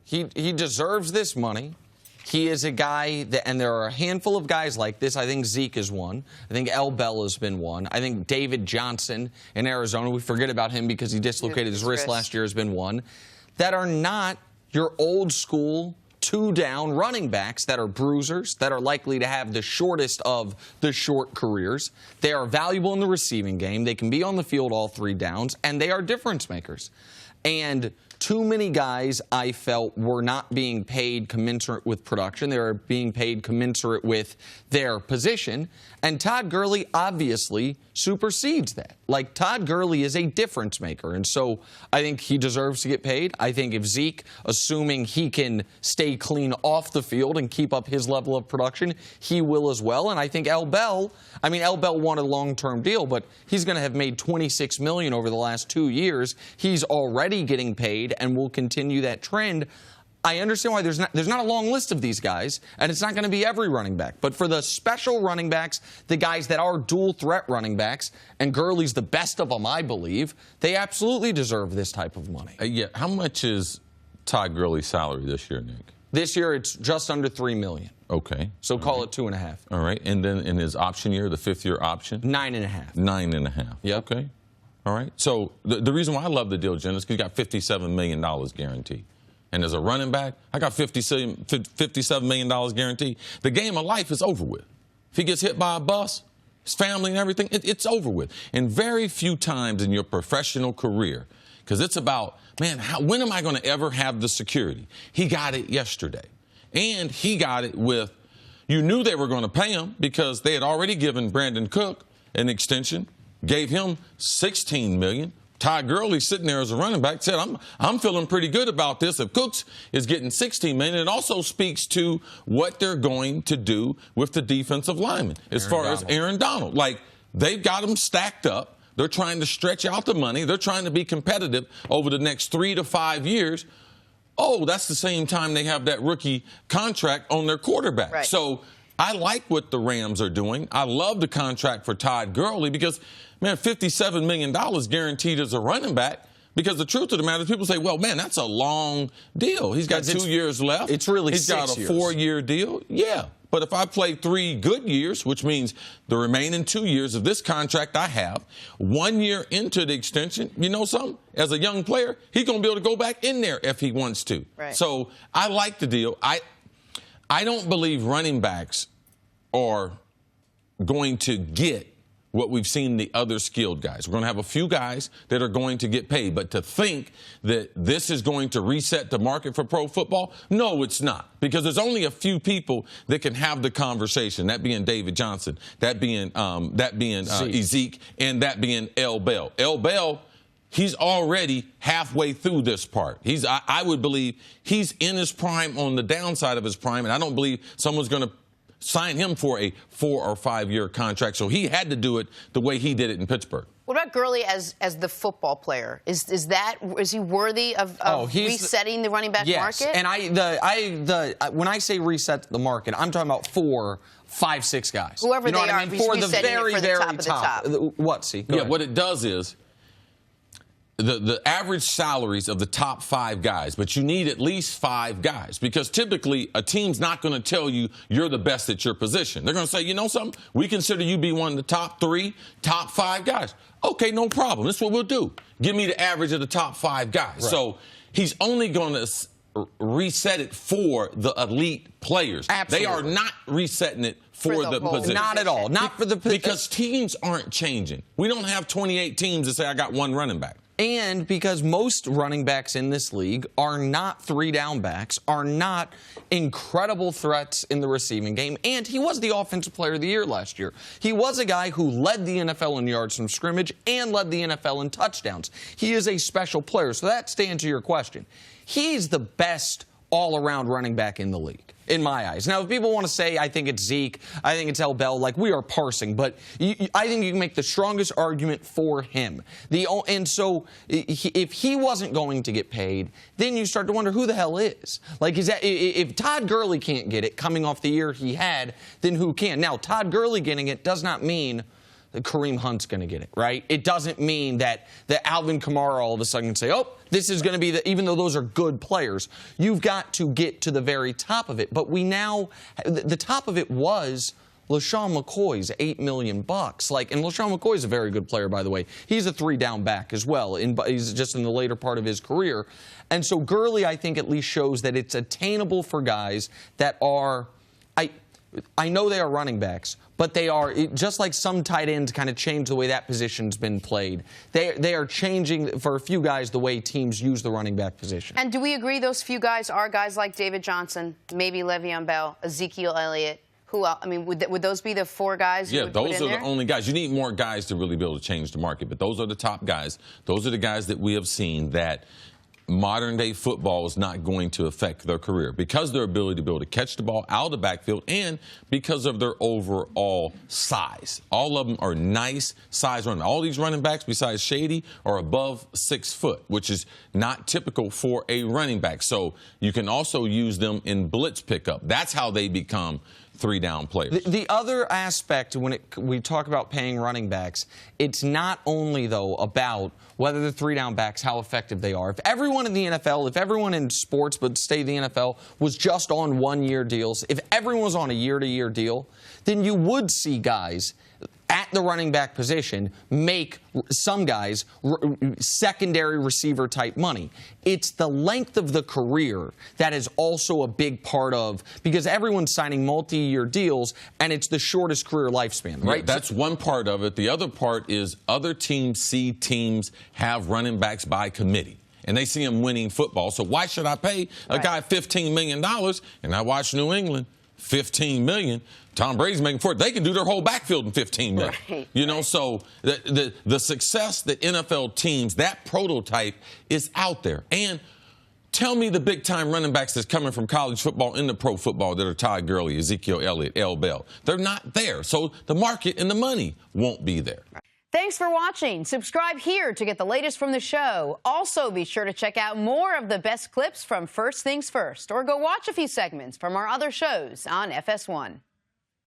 He deserves this money. He is a guy that, and there are a handful of guys like this. I think Zeke is one. I think L. Bell has been one. I think David Johnson in Arizona, we forget about him because he dislocated his wrist last year, has been one. That are not your old school two-down running backs that are bruisers, that are likely to have the shortest of the short careers. They are valuable in the receiving game. They can be on the field all 3 downs, and they are difference makers. And too many guys, I felt, were not being paid commensurate with production. They were being paid commensurate with their position. And Todd Gurley obviously supersedes that. Like, Todd Gurley is a difference maker. And so I think he deserves to get paid. I think if Zeke, assuming he can stay clean off the field and keep up his level of production, he will as well. And I think L. Bell won a long-term deal, but he's going to have made $26 million over the last 2 years. He's already getting paid and will continue that trend. I understand why there's not a long list of these guys, and it's not going to be every running back. But for the special running backs, the guys that are dual-threat running backs, and Gurley's the best of them, I believe, they absolutely deserve this type of money. Yeah. How much is Todd Gurley's salary this year, Nick? This year, it's just under $3 million. Okay. So call it 2.5. All right. And then in his option year, the 5th-year option? 9.5. 9.5. Yep. Okay. All right. So the reason why I love the deal, Jen, is because you got $57 million guaranteed. And as a running back, I got $57 million guaranteed. The game of life is over with. If he gets hit by a bus, his family and everything, it's over with. And very few times in your professional career, because it's about, man, when am I going to ever have the security? He got it yesterday. And he got it with, you knew they were going to pay him because they had already given Brandon Cook an extension, gave him $16 million. Todd Gurley sitting there as a running back said, I'm feeling pretty good about this. If Cooks is getting $16 million, it also speaks to what they're going to do with the defensive lineman as far as Aaron Donald. Like, they've got them stacked up. They're trying to stretch out the money. They're trying to be competitive over the next 3 to 5 years. Oh, that's the same time they have that rookie contract on their quarterback. Right. So I like what the Rams are doing. I love the contract for Todd Gurley because, man, $57 million guaranteed as a running back. Because the truth of the matter is people say, well, man, that's a long deal. He's got 2 years left. It's really He's 6 got a years. 4-year deal. Yeah. But if I play 3 good years, which means the remaining 2 years of this contract I have, 1 year into the extension, you know something? As a young player, he's going to be able to go back in there if he wants to. Right. So I like the deal. I don't believe running backs are going to get what we've seen the other skilled guys. We're going to have a few guys that are going to get paid. But to think that this is going to reset the market for pro football, no, it's not. Because there's only a few people that can have the conversation, that being David Johnson, that being Zeke, and that being L. Bell. L. Bell, he's already halfway through this part. I would believe he's in his prime, on the downside of his prime, and I don't believe someone's going to sign him for a 4 or 5 year contract. So he had to do it the way he did it in Pittsburgh. What about Gurley as the football player? Is he worthy of resetting the running back market? And when I say reset the market, I'm talking about 4, 5, 6 guys. Whoever they are, for the very, very top of the top. What? See? Yeah, what it does is the average salaries of the top 5 guys, but you need at least 5 guys because typically a team's not going to tell you you're the best at your position. They're going to say, you know something? We consider you be one of the top 3, top 5 guys. Okay, no problem. This is what we'll do. Give me the average of the top 5 guys. Right. So he's only going to reset it for the elite players. Absolutely. They are not resetting it for the position. Not at all. Not for the position. Because teams aren't changing. We don't have 28 teams that say I got 1 running back. And because most running backs in this league are not 3-down backs, are not incredible threats in the receiving game, and he was the Offensive Player of the Year last year. He was a guy who led the NFL in yards from scrimmage and led the NFL in touchdowns. He is a special player, so that's to answer your question. He's the best all-around running back in the league, in my eyes. Now, if people want to say, I think it's Zeke, I think it's L. Bell, like, we are parsing, but I think you can make the strongest argument for him. And so if he wasn't going to get paid, then you start to wonder who the hell is. Like, if Todd Gurley can't get it coming off the year he had, then who can? Now, Todd Gurley getting it does not mean Kareem Hunt's going to get it, right? It doesn't mean that Alvin Kamara all of a sudden can say, oh, this is going to be even though those are good players. You've got to get to the very top of it. But the top of it was LaShawn McCoy's $8 million. And LaShawn McCoy's a very good player, by the way. He's a 3-down back as well. He's just in the later part of his career. And so Gurley, I think, at least shows that it's attainable for guys that are, I know they are running backs, but they are, just like some tight ends kind of change the way that position's been played. They are changing, for a few guys, the way teams use the running back position. And do we agree those few guys are guys like David Johnson, maybe Le'Veon Bell, Ezekiel Elliott? Who else? I mean, would those be the 4 guys? Yeah, those are the only guys. You need more guys to really be able to change the market, but those are the top guys. Those are the guys that we have seen that modern-day football is not going to affect their career because of their ability to be able to catch the ball out of the backfield and because of their overall size. All of them are nice size running. All these running backs besides Shady are above 6 foot, which is not typical for a running back. So you can also use them in blitz pickup. That's how they become 3-down players. The other aspect when we talk about paying running backs, it's not only, though, about whether the 3-down backs, how effective they are. If everyone in the NFL, if everyone in sports, but stay the NFL, was just on 1-year deals, if everyone was on a year-to-year deal, then you would see guys at the running back position make some guys secondary receiver type money. It's the length of the career that is also a big part of, because everyone's signing multi-year deals and it's the shortest career lifespan, right? Yeah, that's one part of it. The other part is other teams see teams have running backs by committee. And they see him winning football. So why should I pay a guy $15 million? And I watch New England, $15 million. Tom Brady's making $4. They can do their whole backfield in $15 million. Right. You know, so the success that NFL teams, that prototype is out there. And tell me the big-time running backs that's coming from college football into pro football that are Todd Gurley, Ezekiel Elliott, L. Bell. They're not there. So the market and the money won't be there. Thanks for watching. Subscribe here to get the latest from the show. Also, be sure to check out more of the best clips from First Things First, or go watch a few segments from our other shows on FS1.